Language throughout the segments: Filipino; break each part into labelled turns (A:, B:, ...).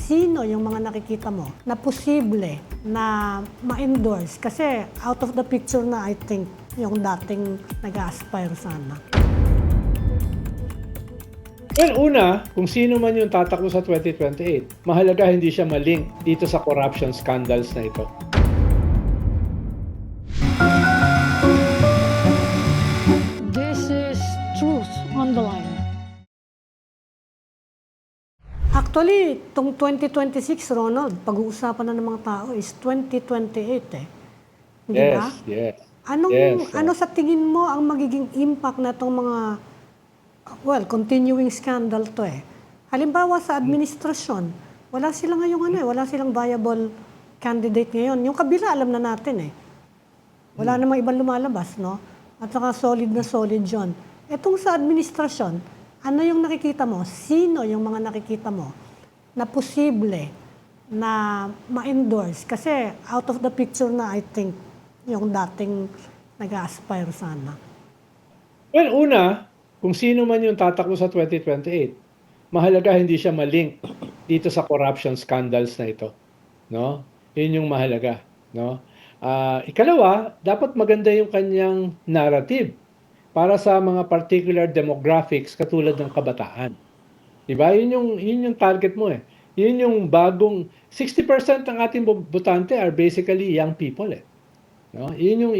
A: sino yung mga nakikita mo na posible na ma-endorse? Kasi out of the picture na, I think, yung dating nag-aspire sana.
B: Well, una, kung sino man yung tatakbo sa 2028, mahalaga hindi siya malink dito sa corruption scandals na ito.
A: This is Truth on the Line. Actually, itong 2026, Ronald, pag-uusapan na ng mga tao is 2028 eh. Di ba?
B: Yes.
A: Ano sa tingin mo ang magiging impact na itong mga, continuing scandal to eh? Halimbawa sa administrasyon, wala silang wala silang viable candidate ngayon. Yung kabila, alam na natin eh. Wala namang ibang lumalabas, no? At saka solid na solid yun. Etong sa administrasyon, ano yung nakikita mo? Sino yung mga nakikita mo na posible na ma-endorse? Kasi out of the picture na, I think, yung dating nag-aspire sana.
B: Well, una, kung sino man yung tatakbo sa 2028, mahalaga hindi siya malink dito sa corruption scandals na ito, no? Yun yung mahalaga, no? Ikalawa, dapat maganda yung kanyang narrative para sa mga particular demographics katulad ng kabataan. 'Di ba? Yun yung target mo eh. Yun yung bagong 60% ng ating botante are basically young people eh. No? Yun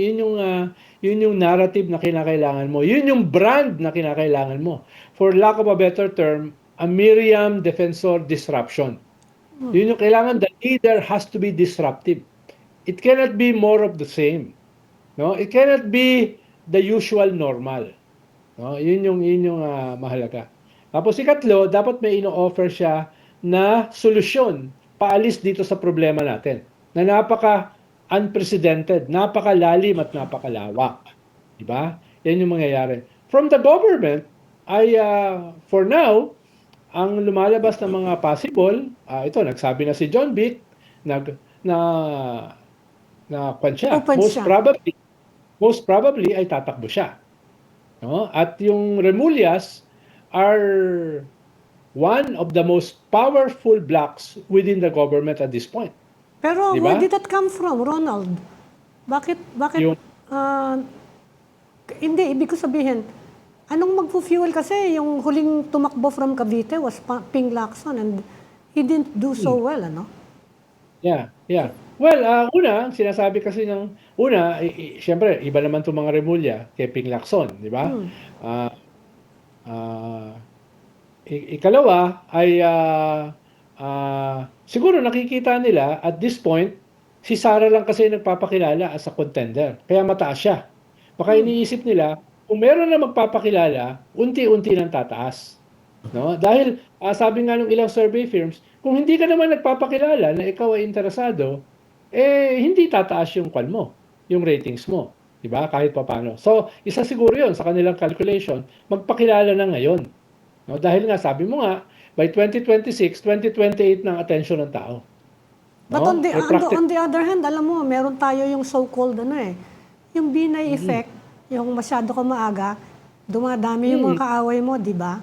B: yung narrative na kinakailangan mo. Yun yung brand na kinakailangan mo. For lack of a better term, a Miriam Defensor disruption. Yun yung kailangan, the leader has to be disruptive. It cannot be more of the same. No? It cannot be the usual normal. No? Yun yung mahalaga. Tapos ikatlo, dapat may ino-offer siya na solusyon paalis dito sa problema natin. Na napaka unprecedented, napakalalim at napakalawak. Di ba? Yan yung mangyayari. From the government, ay for now, ang lumalabas na mga possible, ito, nagsabi na si John Vic, kwan siya.
A: Open siya.
B: Most probably ay tatakbo siya. No? At yung Remulias are one of the most powerful blocks within the government at this point.
A: Pero
B: Diba?
A: where did that come from, Ronald? Bakit,
B: Yung-
A: hindi, ibig ko sabihin, anong magpo-fuel kasi yung huling tumakbo from Cavite was Ping Lacson and he didn't do so well, ano?
B: Yeah. Well, una, sinasabi kasi siyempre, iba naman itong mga Remulla kay Ping Lacson, di ba? Ikalawa ay siguro nakikita nila at this point, si Sara lang kasi nagpapakilala as a contender. Kaya mataas siya. Baka iniisip nila, kung meron na magpapakilala, unti-unti nang tataas. No? Dahil sabi nga ng ilang survey firms, kung hindi ka naman nagpapakilala na ikaw ay interesado, hindi tataas yung kwan mo, yung ratings mo. Diba? Kahit paano. So, isa siguro yun sa kanilang calculation, magpakilala na ngayon. No? Dahil nga, sabi mo nga, by 2026, 2028 ng attention ng tao.
A: But
B: No?
A: on the other hand, alam mo, meron tayo yung so-called yung Binay effect, yung masyado ka maaga, dumadami yung mga kaaway mo, di ba?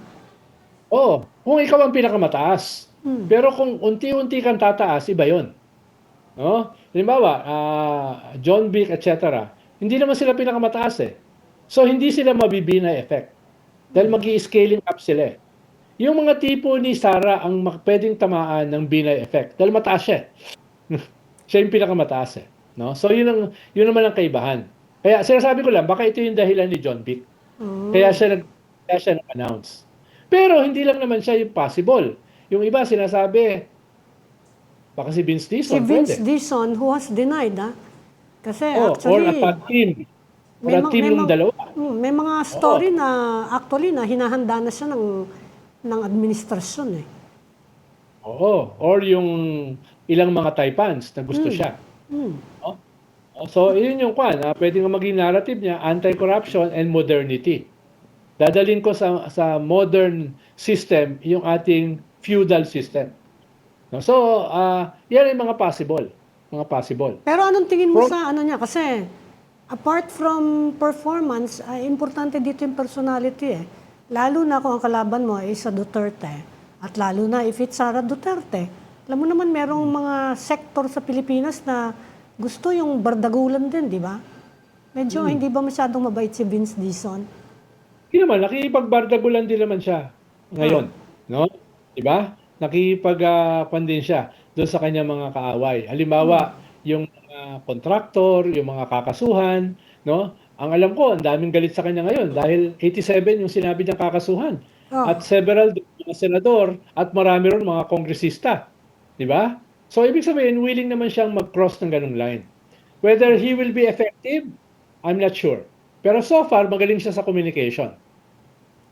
B: Oo, kung ikaw ang pinakamataas. Pero kung unti-unti kang tataas, iba yun. No? Halimbawa, John Vic, etc. Hindi naman sila pinakamataas eh. So, hindi sila mabibinay effect. Dahil mag-i-scaling up sila eh. Yung mga tipo ni Sara ang pwedeng tamaan ng Binay effect. Dahil mataas siya eh. Siya yung pinakamataas eh. No? So, yun naman ang kaibahan. Kaya sinasabi ko lang, baka ito yung dahilan ni John Vic. Kaya siya nag-announce. Pero hindi lang naman siya yung possible. Yung iba sinasabi, baka si Vince Dizon.
A: Si Vince
B: pwede.
A: Dizon, who has denied, Kasi
B: Or
A: actually,
B: a tag team. Or a team ng dalawa.
A: may mga story na actually na hinahanda na siya ng administrasyon eh.
B: Oo. Or yung ilang mga Taipans na gusto siya. No? So, yun yung pwede nga maging narrative niya, anti-corruption and modernity. Dadalhin ko sa modern system yung ating feudal system. No? So, yan ay mga possible.
A: Pero anong tingin mo sa niya? Kasi apart from performance, importante dito yung personality eh. Lalo na kung ang kalaban mo ay sa Duterte. At lalo na if it's Sara Duterte. Alam mo naman, merong mga sektor sa Pilipinas na gusto yung bardagulan din, di ba? Medyo hindi ba masyadong mabait si Vince Dizon?
B: Hindi naman, nakikipagbardagulan din naman siya ngayon, no? 'Di ba? Nakikipag din siya doon sa kanyang mga kaaway. Halimbawa, yung mga kontraktor, yung mga kakasuhan, no? Ang alam ko, ang daming galit sa kanya ngayon dahil 87 yung sinabi niyang kakasuhan.
A: Oh,
B: At several mga senador at marami ron mga kongresista. 'Di ba? So, ibig sabihin, willing naman siyang mag-cross ng ganung line. Whether he will be effective, I'm not sure. Pero so far, magaling siya sa communication.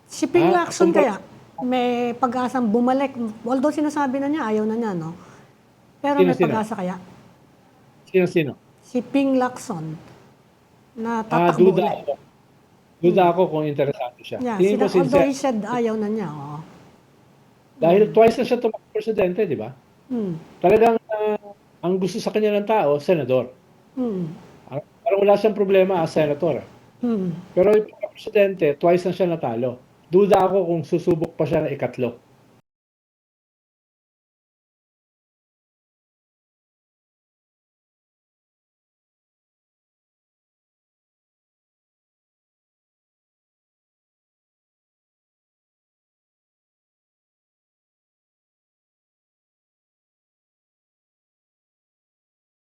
A: si Ping Lacson
B: Kumpara-
A: kaya, may pag-asang bumalik. Although sinasabi na niya, ayaw na niya, no? Pero may
B: Sino-sino?
A: pag-asa kaya.
B: Sino-sino?
A: Si Ping Lacson na
B: Ah,
A: tatakbo
B: duda
A: ulit.
B: ako. Duda ako kung interesado siya.
A: Yeah,
B: Tingin ko
A: although he
B: sincere.
A: said ayaw na niya, oo.
B: Dahil twice na siya tumakbo presidente, di ba?
A: Hmm.
B: Talagang ang gusto sa kanya ng tao, senador.
A: Hmm.
B: Parang wala siyang problema as senator.
A: Hmm.
B: Pero yung presidente, twice na siya natalo. Duda ako kung susubok pa siya ng ikatlo.